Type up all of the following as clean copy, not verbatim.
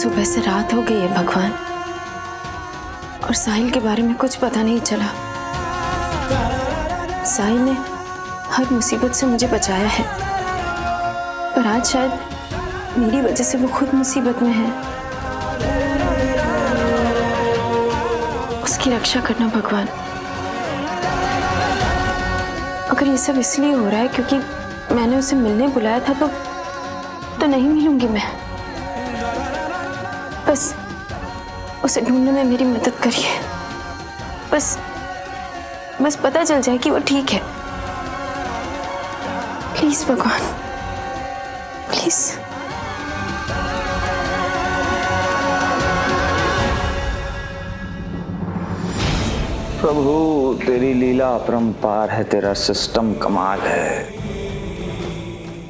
सुबह से रात हो गई है भगवान, और साहिल के बारे में कुछ पता नहीं चला। साहिल ने हर मुसीबत से मुझे बचाया है, पर आज शायद मेरी वजह से वो खुद मुसीबत में है। उसकी रक्षा करना भगवान। अगर ये सब इसलिए हो रहा है क्योंकि मैंने उसे मिलने बुलाया था तो नहीं मिलूंगी मैं। बस उसे ढूंढने में मेरी मदद करिए। बस पता चल जाए कि वो ठीक है। प्लीज भगवान, प्लीज। प्रभु तेरी लीला अपरंपार है, तेरा सिस्टम कमाल है।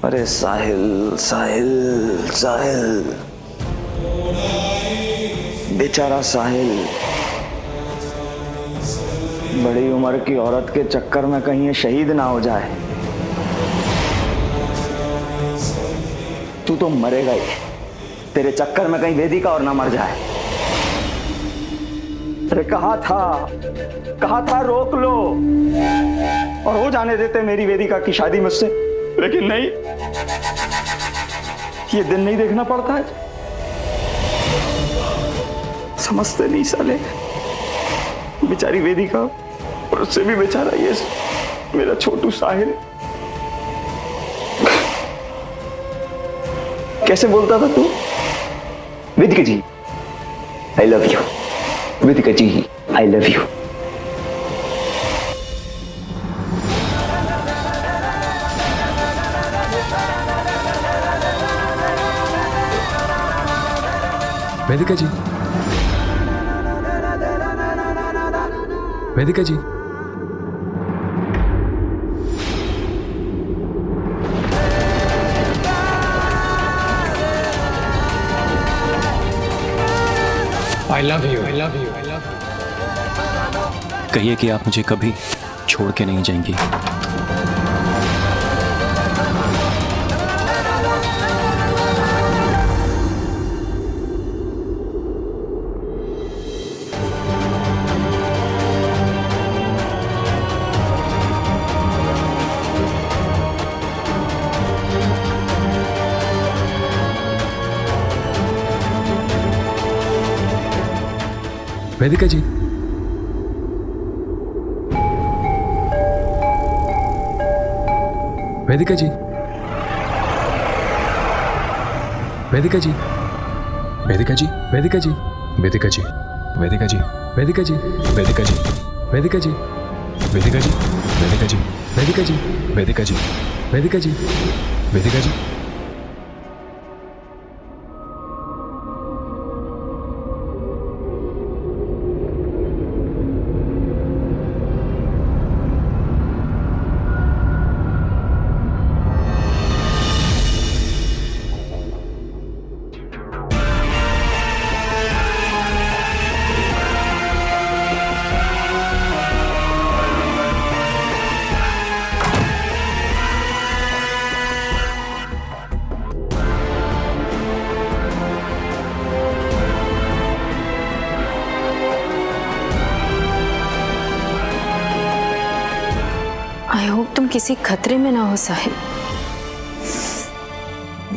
अरे साहिल साहिल साहिल, बेचारा साहिल बड़ी उम्र की औरत के चक्कर में कहीं ये शहीद ना हो जाए। तू तो मरेगा ही, तेरे चक्कर में कहीं वेदिका और ना मर जाए। अरे कहा था रोक लो और हो जाने देते मेरी वेदिका की शादी मुझसे, लेकिन नहीं, ये दिन नहीं देखना पड़ता है। समझते नहीं साले, बेचारी वेदिका और उससे भी बेचारा ये मेरा छोटू साहिल। कैसे बोलता था तू? Vedika ji I love you, Vedika ji I love you. Vedika ji, Vedika ji, I love you, I love you, I love you. कहिए कि आप मुझे कभी छोड़ के नहीं जाएंगी। वेदिका जी, वेदिका जी, वेदिका जी, वेदिका जी, वेदिका जी, वेदिका जी, वेदिका जी, वेदिका जी, वेदिका जी, वेदिका जी, वेदिका जी, वेदिका जी, वेदिका जी, वेदिका जी, वेदिका जी, वेदिका जी। आई होप तुम किसी खतरे में ना हो साहिल।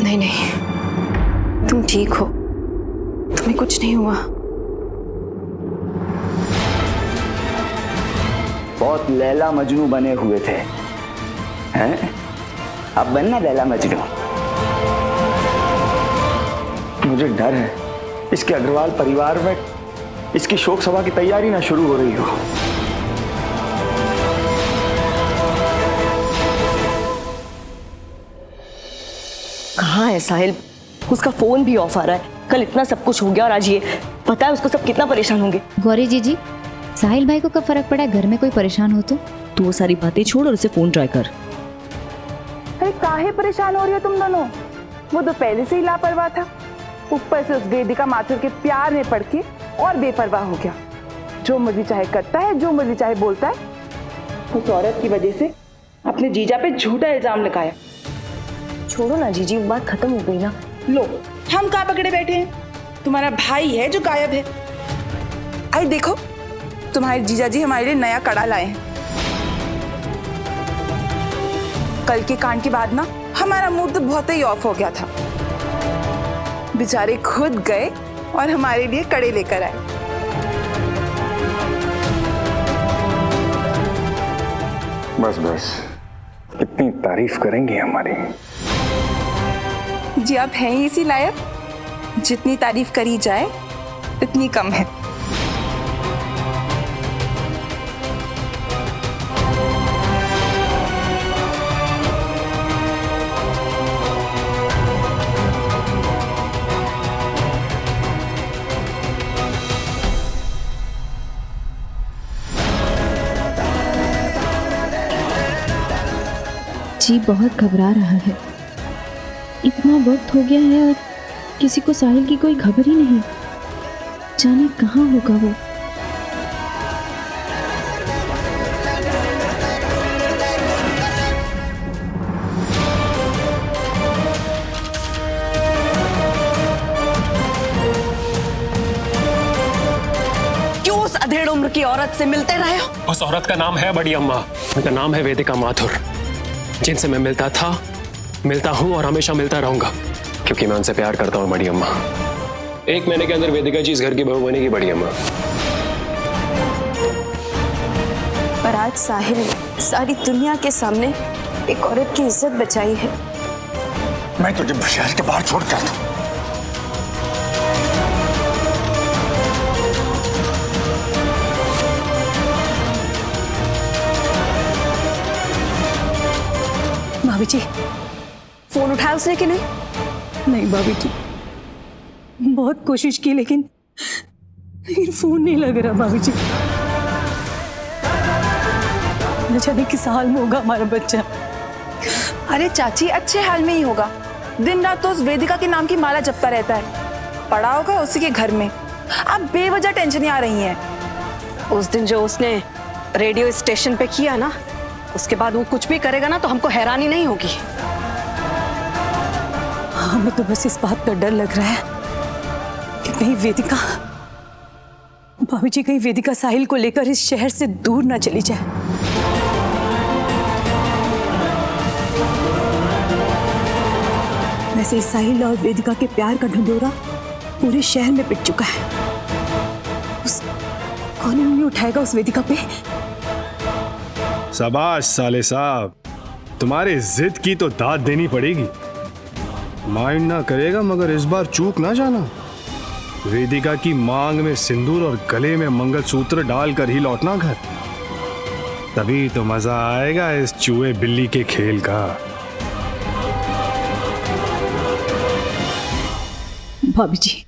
नहीं, तुम ठीक हो, तुम्हें कुछ नहीं हुआ। बहुत लैला मजनू बने हुए थे, हैं? अब बनना लैला मजनू। मुझे डर है इसके अग्रवाल परिवार में इसकी शोक सभा की तैयारी ना शुरू हो रही हो। कहाँ है साहिल? उसका फोन भी ऑफ आ रहा है। कल इतना सब कुछ हो गया और आज ये, पता है उसको सब कितना परेशान होंगे। गौरी जी, साहिल भाई को कब फर्क पड़ा है घर में कोई परेशान हो तो? तू वो सारी बातें छोड़ और उसे फोन ट्राई कर। अरे काहे परेशान हो रही हो तुम दोनों? वो तो पहले से ही लापरवाह था, ऊपर से उस वेदिका माथुर के प्यार में पड़ के और बेपरवाह हो गया। जो मर्जी चाहे करता है, जो मर्जी चाहे बोलता है। उस औरत की वजह से अपने जीजा पे झूठा इल्जाम लगाया। छोड़ो ना जीजी, बात खत्म हो गई ना। लो, हम कहाँ पकड़े बैठे हैं? तुम्हारा भाई है जो गायब है। आई देखो, तुम्हारे जीजाजी हमारे लिए नया कड़ा लाए हैं। कल के कांड के बाद ना हमारा मूड तो बहुत ही ऑफ हो गया था। बेचारे खुद गए और हमारे लिए कड़े लेकर आए। बस बस, कितनी तारीफ करेंगे हमारी। जी आप हैं ही इसी लायक, जितनी तारीफ करी जाए उतनी कम है। जी बहुत घबरा रहा है। इतना वक्त हो गया है और किसी को साहिल की कोई खबर ही नहीं। जाने कहाँ होगा वो। क्यों उस अधेड़ उम्र की औरत से मिलते रहे हो? उस औरत का नाम है बड़ी अम्मा, उनका नाम है वेदिका माथुर, जिनसे मैं मिलता था, मिलता हूं और हमेशा मिलता रहूंगा, क्योंकि मैं उनसे प्यार करता हूं बड़ी अम्मा। 1 महीने के अंदर वेदिका जी इस घर की बहू बनेगी बड़ी अम्मा। पर आज साहिल ने सारी दुनिया के सामने एक औरत की इज्जत बचाई है। मैं तुझे शहर के बाहर छोड़ कर दूं। भाभी जी, फोन उठाया उसने कि नहीं? नहीं भाभी जी, बहुत कोशिश की लेकिन फोन नहीं लग रहा भाभी जी। न जाने किस हाल में होगा हमारा बच्चा। अरे चाची, अच्छे हाल में ही होगा। दिन रात तो उस वेदिका के नाम की माला जपता रहता है। पड़ा होगा उसी के घर में। आप बेवजह टेंशन आ रही हैं। उस दिन जो उसने रेडियो स्टेशन पे किया ना, उसके बाद वो कुछ भी करेगा ना तो हमको हैरानी नहीं होगी। हमें तो बस इस बात का डर लग रहा है कि कहीं वेदिका, भाभी जी, कहीं वेदिका साहिल को लेकर इस शहर से दूर ना चली जाए। वैसे साहिल और वेदिका के प्यार का ढिंढोरा पूरे शहर में पिट चुका है। कौन नहीं उठाएगा उस वेदिका पे। शाबाश साले साहब, तुम्हारे जिद की तो दाद देनी पड़ेगी। माइंड ना करेगा मगर इस बार चूक ना जाना। वेदिका की मांग में सिंदूर और गले में मंगलसूत्र डालकर ही लौटना घर। तभी तो मजा आएगा इस चूहे बिल्ली के खेल का। भाभी जी,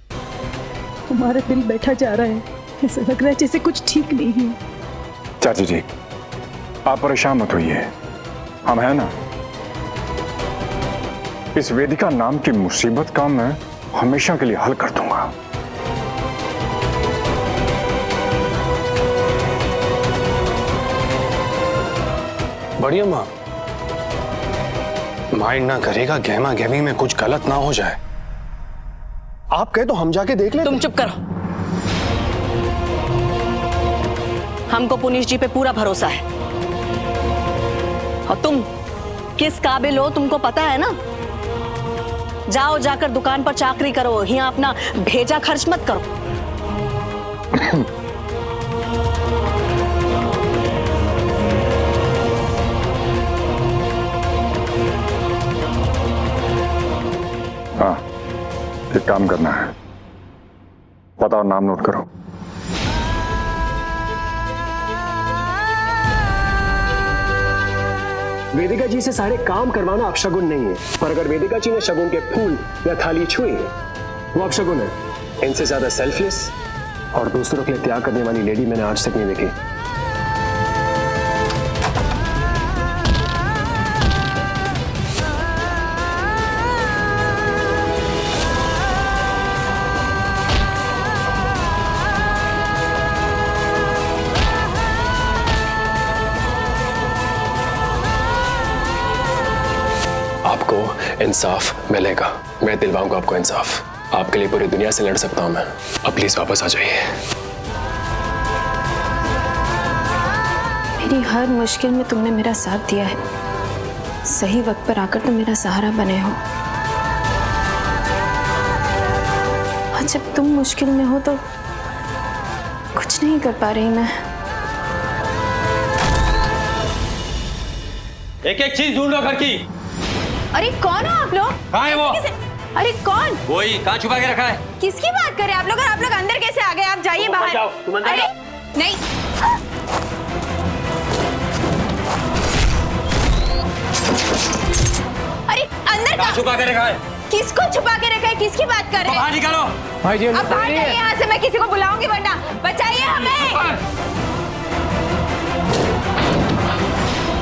हमारा दिल बैठा जा रहा है। ऐसा लग रहा है जैसे कुछ ठीक नहीं है। चाची जी, आप परेशान मत होइए, हम हैं ना। इस वेदिका नाम की मुसीबत का मैं हमेशा के लिए हल कर दूंगा। बड़ी अम्मा, माइंड ना करेगा, गहमा गहमी में कुछ गलत ना हो जाए। आप कहे तो हम जाके देख ले। तुम चुप करो। हमको पुनीश जी पे पूरा भरोसा है। और तुम किस काबिल हो तुमको पता है ना। जाओ, जाकर दुकान पर चाकरी करो, यहाँ अपना भेजा खर्च मत करो। हाँ, एक काम करना है, पता और नाम नोट करो। वेदिका जी से सारे काम करवाना अपशगुन नहीं है, पर अगर वेदिका जी ने शगुन के फूल या थाली छुई वो अपशगुन है। इनसे ज्यादा सेल्फलेस और दूसरों के लिए त्याग करने वाली लेडी मैंने आज तक नहीं देखी। आपको इंसाफ मिलेगा, मैं दिलवाऊंगा आपको इंसाफ। आपके लिए पूरी दुनिया से लड़ सकता हूं मैं। अब प्लीज वापस आ जाइए। मेरी हर मुश्किल में तुमने मेरा साथ दिया है। सही वक्त पर आकर तुम मेरा सहारा बने हो। और जब तुम मुश्किल में हो तो कुछ नहीं कर पा रही मैं। एक एक चीज ढूंढो घर की। अरे कौन हो आप लोग? कहाँ है वो? अरे कौन? वही, कहाँ छुपा के रखा है? किसकी बात कर रहे हैं आप लोग? और आप लोग अंदर कैसे आ गए? आप जाइए बाहर। जाओ, तुम अंदर अरे जाओ। नहीं। अरे अंदर कहाँ छुपा के रखा है? किसको छुपा के रखा है? किसकी बात कर रहे हैं? बाहर निकालो। भाई जी अब बाहर जाइए यहाँ से। मैं किसी को बुलाऊंगी वरना। बचाइए हमें।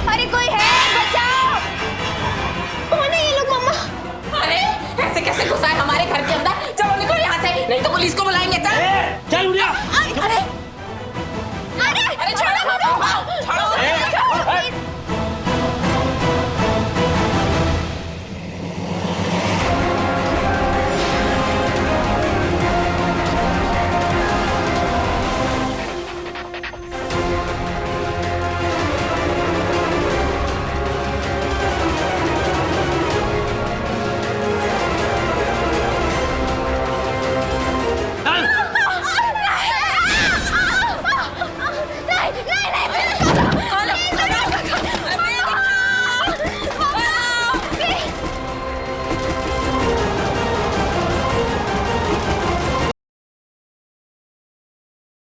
अरे कोई है